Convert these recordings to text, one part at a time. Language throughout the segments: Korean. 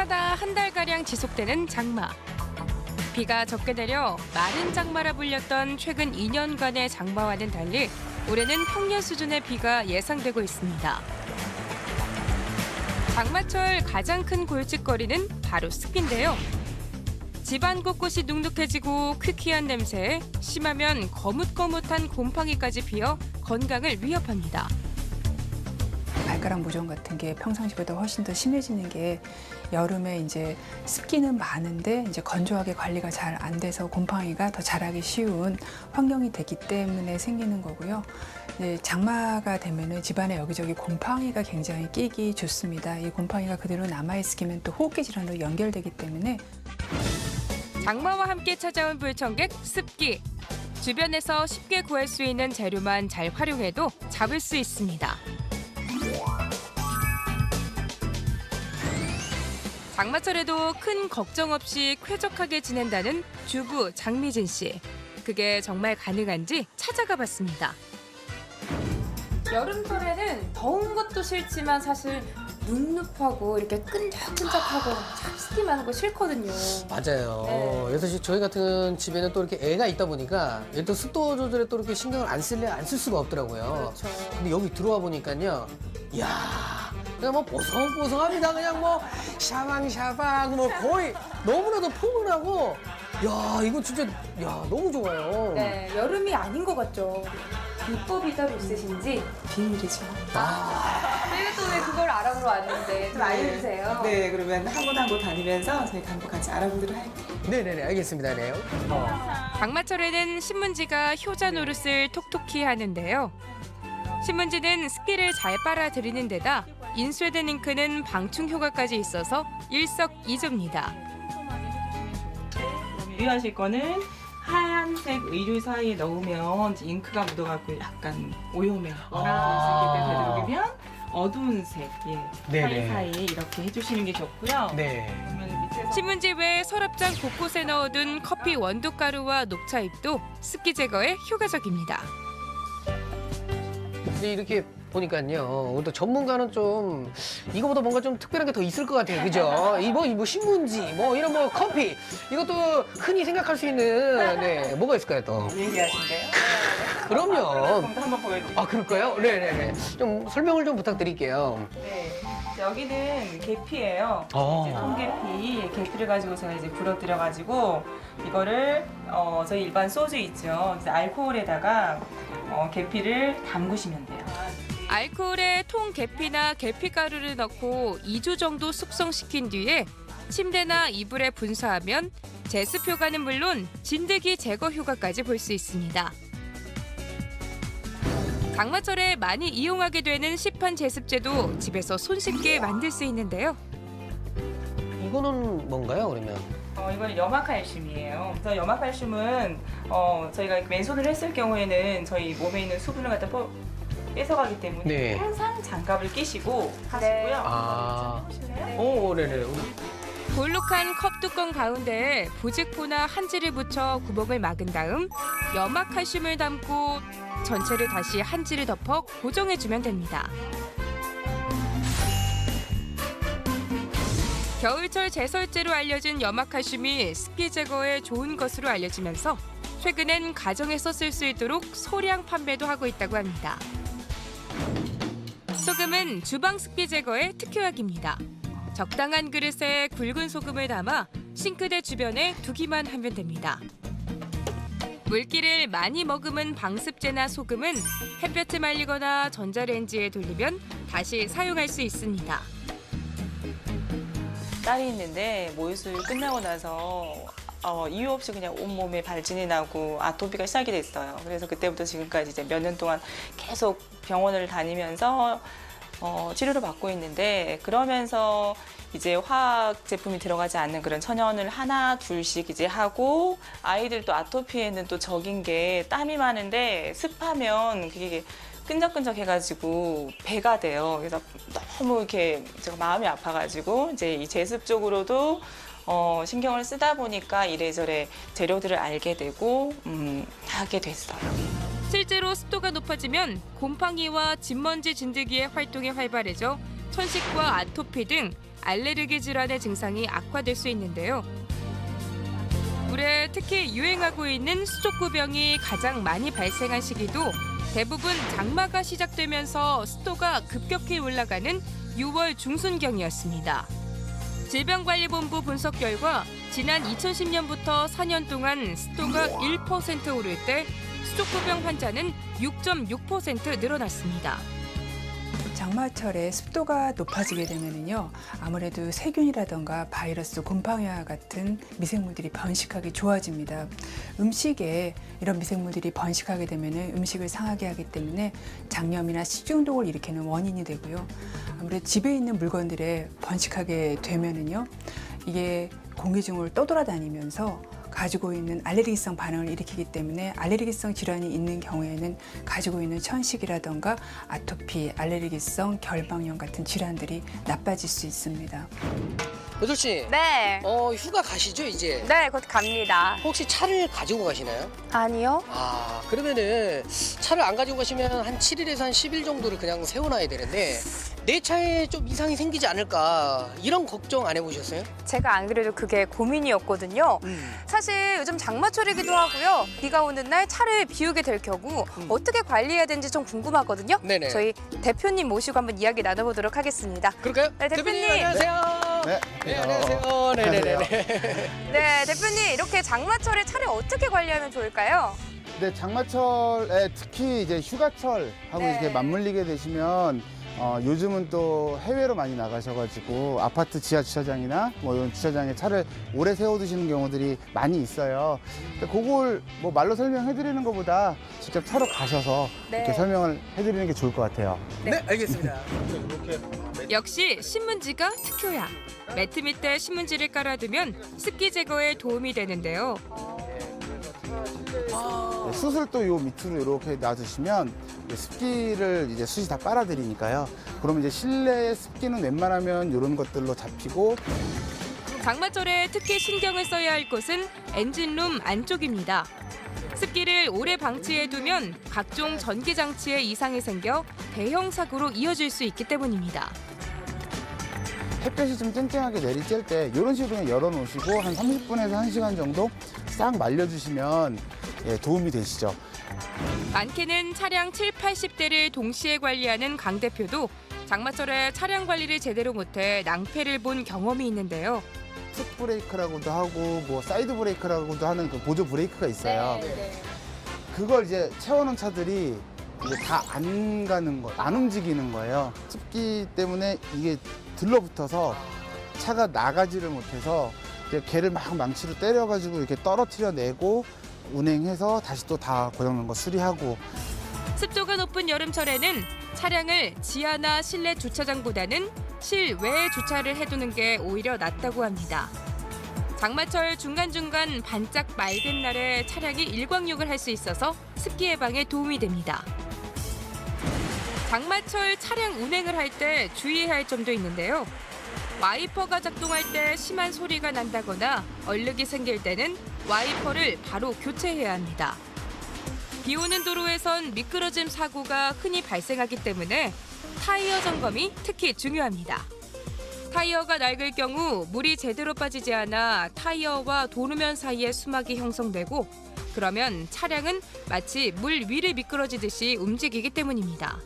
해마다 한 달가량 지속되는 장마. 비가 적게 내려 마른 장마라 불렸던 최근 2년간의 장마와는 달리 올해는 평년 수준의 비가 예상되고 있습니다. 장마철 가장 큰 골칫거리는 바로 습기인데요. 집안 곳곳이 눅눅해지고 퀴퀴한 냄새에 심하면 거뭇거뭇한 곰팡이까지 피어 건강을 위협합니다. 발가락 모종 같은 게 평상시보다 훨씬 더 심해지는 게 여름에 이제 습기는 많은데 이제 건조하게 관리가 잘 안 돼서 곰팡이가 더 자라기 쉬운 환경이 되기 때문에 생기는 거고요. 이제 장마가 되면은 집안에 여기저기 곰팡이가 굉장히 끼기 좋습니다. 이 곰팡이가 그대로 남아있으면 또 호흡기 질환으로 연결되기 때문에 장마와 함께 찾아온 불청객 습기. 주변에서 쉽게 구할 수 있는 재료만 잘 활용해도 잡을 수 있습니다. 장마철에도 큰 걱정 없이 쾌적하게 지낸다는 주부 장미진 씨. 그게 정말 가능한지 찾아가 봤습니다. 여름철에는 더운 것도 싫지만 사실 눅눅하고 이렇게 끈적끈적하고 참 습기 많은 거 싫거든요. 맞아요. 네. 그래서 저희 같은 집에는 또 이렇게 애가 있다 보니까 또 습도 조절에 또 이렇게 신경을 안 쓸 수가 없더라고요. 그렇죠. 근데 여기 들어와 보니까요. 이야, 그냥 뭐 보송보송합니다. 그냥 뭐 샤방샤방 뭐 거의 너무나도 포근하고 야, 이거 진짜 야, 너무 좋아요. 네, 여름이 아닌 것 같죠. 비법이 따로 있으신지 비밀이죠. 저희가 또 왜 그걸 알아보러 왔는데 좀 알려주세요. 네, 그러면 한 곳 한 곳 다니면서 저희 한번 같이 알아보도록 할게요. 네네네, 알겠습니다. 네. 장마철에는 신문지가 효자 노릇을 톡톡히 하는데요. 신문지는 습기를 잘 빨아들이는 데다 인쇄된 잉크는 방충 효과까지 있어서 일석이조입니다. 유의하실 거는 하얀색 의류 사이에 넣으면 이제 잉크가 묻어갖고 약간 오염해요. 원하는 색이 되도록이면 어두운 색, 네네. 사이사이에 이렇게 해주시는 게 좋고요. 네. 그러면 밑에서 신문지 외 서랍장 곳곳에 넣어둔 커피 원두가루와 녹차잎도 습기 제거에 효과적입니다. 근데 이렇게 보니까요. 또 전문가는 좀 이거보다 뭔가 좀 특별한 게 더 있을 것 같아요. 그죠? 뭐 신문지, 뭐 이런 뭐 커피 이것도 흔히 생각할 수 있는 네, 뭐가 있을까요 또? 얘기하신대요. 그럼요. 한번 보여드릴게요. 아 그럴까요? 네네네. 좀 설명을 좀 부탁드릴게요. 네. 여기는 계피예요. 아. 이제 통계피, 계피를 가지고 제가 이제 불어들여가지고 이거를 저희 일반 소주 있죠. 이제 알코올에다가 계피를 담그시면 돼요. 알코올에 통 계피나 계피가루를 넣고 2주 정도 숙성시킨 뒤에 침대나 이불에 분사하면 제습 효과는 물론 진드기 제거 효과까지 볼 수 있습니다. 장마철에 많이 이용하게 되는 시판 제습제도 집에서 손쉽게 만들 수 있는데요. 이거는 뭔가요 그러면? 이건 염화칼슘이에요. 그래서 염화칼슘은 저희가 맨손으로 했을 경우에는 저희 몸에 있는 수분을 갖다 뺏어가기 때문에 네. 항상 장갑을 끼시고 하시고요. 아. 해보실래요? 오 네네. 볼록한 컵 뚜껑 가운데에 부직포나 한지를 붙여 구멍을 막은 다음 염화칼슘을 담고 전체를 다시 한지를 덮어 고정해주면 됩니다. 겨울철 제설제로 알려진 염화칼슘이 습기 제거에 좋은 것으로 알려지면서 최근엔 가정에서 쓸 수 있도록 소량 판매도 하고 있다고 합니다. 소금은 주방 습기 제거에 특효약입니다. 적당한 그릇에 굵은 소금을 담아 싱크대 주변에 두기만 하면 됩니다. 물기를 많이 머금은 방습제나 소금은 햇볕에 말리거나 전자레인지에 돌리면 다시 사용할 수 있습니다. 딸이 있는데 모유수유 끝나고 나서 이유 없이 그냥 온몸에 발진이 나고 아토피가 시작이 됐어요. 그래서 그때부터 지금까지 이제 몇 년 동안 계속 병원을 다니면서 치료를 받고 있는데 그러면서 이제 화학 제품이 들어가지 않는 그런 천연을 하나 둘씩 이제 하고 아이들도 아토피에는 또 적인 게 땀이 많은데 습하면 그게 끈적끈적해가지고 배가 돼요. 그래서 너무 이렇게 제가 마음이 아파가지고 이제 이 제습 쪽으로도 신경을 쓰다 보니까 이래저래 재료들을 알게 되고 하게 됐어요. 실제로 습도가 높아지면 곰팡이와 진먼지 진드기의 활동이 활발해져 천식과 아토피 등 알레르기 질환의 증상이 악화될 수 있는데요. 올해 특히 유행하고 있는 수족구병이 가장 많이 발생한 시기도 대부분 장마가 시작되면서 습도가 급격히 올라가는 6월 중순경이었습니다. 질병관리본부 분석 결과 지난 2010년부터 4년 동안 습도가 1% 오를 때 수족구병 환자는 6.6% 늘어났습니다. 장마철에 습도가 높아지게 되면은요, 아무래도 세균이라던가 바이러스, 곰팡이와 같은 미생물들이 번식하기 좋아집니다. 음식에 이런 미생물들이 번식하게 되면은 음식을 상하게 하기 때문에 장염이나 식중독을 일으키는 원인이 되고요. 아무래도 집에 있는 물건들에 번식하게 되면은요, 이게 공기 중을 떠돌아다니면서 가지고 있는 알레르기성 반응을 일으키기 때문에 알레르기성 질환이 있는 경우에는 가지고 있는 천식이라던가 아토피, 알레르기성 결방염 같은 질환들이 나빠질 수 있습니다. 여덟 씨, 네. 휴가 가시죠 이제? 네, 곧 갑니다. 혹시 차를 가지고 가시나요? 아니요. 아, 그러면은 차를 안 가지고 가시면 한 7일에서 한 10일 정도를 그냥 세워놔야 되는데 내 차에 좀 이상이 생기지 않을까 이런 걱정 안 해보셨어요? 제가 안 그래도 그게 고민이었거든요. 사실 요즘 장마철이기도 하고요. 비가 오는 날 차를 비우게 될 경우 어떻게 관리해야 되는지 좀 궁금하거든요. 네네. 저희 대표님 모시고 한번 이야기 나눠보도록 하겠습니다. 그럴까요? 네, 대표님. 안녕하세요. 네, 안녕하세요. 네네네. 네, 대표님 이렇게 장마철에 차를 어떻게 관리하면 좋을까요? 네, 장마철에 특히 이제 휴가철하고 네. 이렇게 맞물리게 되시면 요즘은 또 해외로 많이 나가셔가지고 아파트 지하 주차장이나 뭐 이런 주차장에 차를 오래 세워두시는 경우들이 많이 있어요. 근데 그걸 뭐 말로 설명해드리는 것보다 직접 차로 가셔서 네. 이렇게 설명을 해드리는 게 좋을 것 같아요. 네, 알겠습니다. 역시 신문지가 특효야. 매트 밑에 신문지를 깔아두면 습기 제거에 도움이 되는데요. 네, 수술도 요 밑으로 이렇게 놔두시면 이제 습기를 이제 숯이 다 빨아들이니까요. 그러면 이제 실내 습기는 웬만하면 이런 것들로 잡히고 장마철에 특히 신경을 써야 할 곳은 엔진룸 안쪽입니다. 습기를 오래 방치해두면 각종 전기 장치에 이상이 생겨 대형 사고로 이어질 수 있기 때문입니다. 햇볕이 좀 쨍쨍하게 내리쬐을 때 이런 식으로 그냥 열어놓으시고 한 30분에서 1시간 정도 싹 말려주시면 도움이 되시죠. 많게는 차량 7, 80대를 동시에 관리하는 강 대표도 장마철에 차량 관리를 제대로 못해 낭패를 본 경험이 있는데요. 풋 브레이크라고도 하고 뭐 사이드 브레이크라고도 하는 그 보조 브레이크가 있어요. 그걸 이제 채워놓은 차들이 이제 다 안 가는 거, 안 움직이는 거예요. 습기 때문에 이게 들러붙어서 차가 나가지를 못해서 이제 걔를 막 망치로 때려가지고 이렇게 떨어뜨려 내고 운행해서 다시 또 다 고장난 거 수리하고. 습도가 높은 여름철에는 차량을 지하나 실내 주차장보다는 실외에 주차를 해두는 게 오히려 낫다고 합니다. 장마철 중간중간 반짝 맑은 날에 차량이 일광욕을 할 수 있어서 습기 예방에 도움이 됩니다. 장마철 차량 운행을 할 때 주의해야 할 점도 있는데요. 와이퍼가 작동할 때 심한 소리가 난다거나 얼룩이 생길 때는 와이퍼를 바로 교체해야 합니다. 비 오는 도로에선 미끄러짐 사고가 흔히 발생하기 때문에 타이어 점검이 특히 중요합니다. 타이어가 낡을 경우 물이 제대로 빠지지 않아 타이어와 도르면 사이에 수막이 형성되고 그러면 차량은 마치 물 위를 미끄러지듯이 움직이기 때문입니다.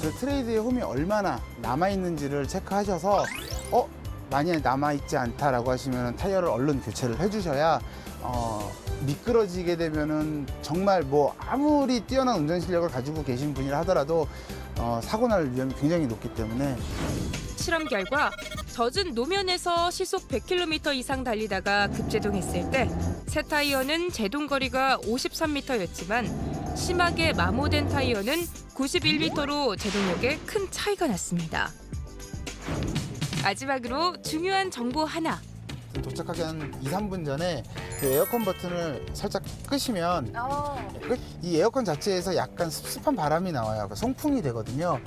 그 트레이드의 홈이 얼마나 남아있는지를 체크하셔서 만약에 남아있지 않다라고 하시면 타이어를 얼른 교체를 해주셔야 미끄러지게 되면은 정말 뭐 아무리 뛰어난 운전 실력을 가지고 계신 분이라 하더라도 사고 날 위험이 굉장히 높기 때문에. 실험 결과 젖은 노면에서 시속 100km 이상 달리다가 급제동했을 때 새 타이어는 제동 거리가 53m였지만 심하게 마모된 타이어는 91m로 제동력에 큰 차이가 났습니다. 마지막으로 중요한 정보 하나. 도착하기 한 2, 3분 전에 그 에어컨 버튼을 살짝 끄시면 이 에어컨 자체에서 약간 습습한 바람이 나와요. 송풍이 되거든요.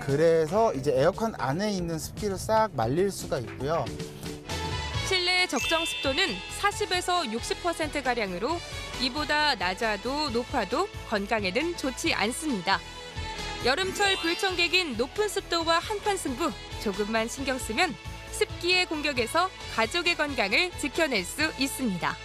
그래서 이제 에어컨 안에 있는 습기를 싹 말릴 수가 있고요. 실내 적정 습도는 40에서 60%가량으로 이보다 낮아도 높아도 건강에는 좋지 않습니다. 여름철 불청객인 높은 습도와 한판 승부. 조금만 신경 쓰면 습기의 공격에서 가족의 건강을 지켜낼 수 있습니다.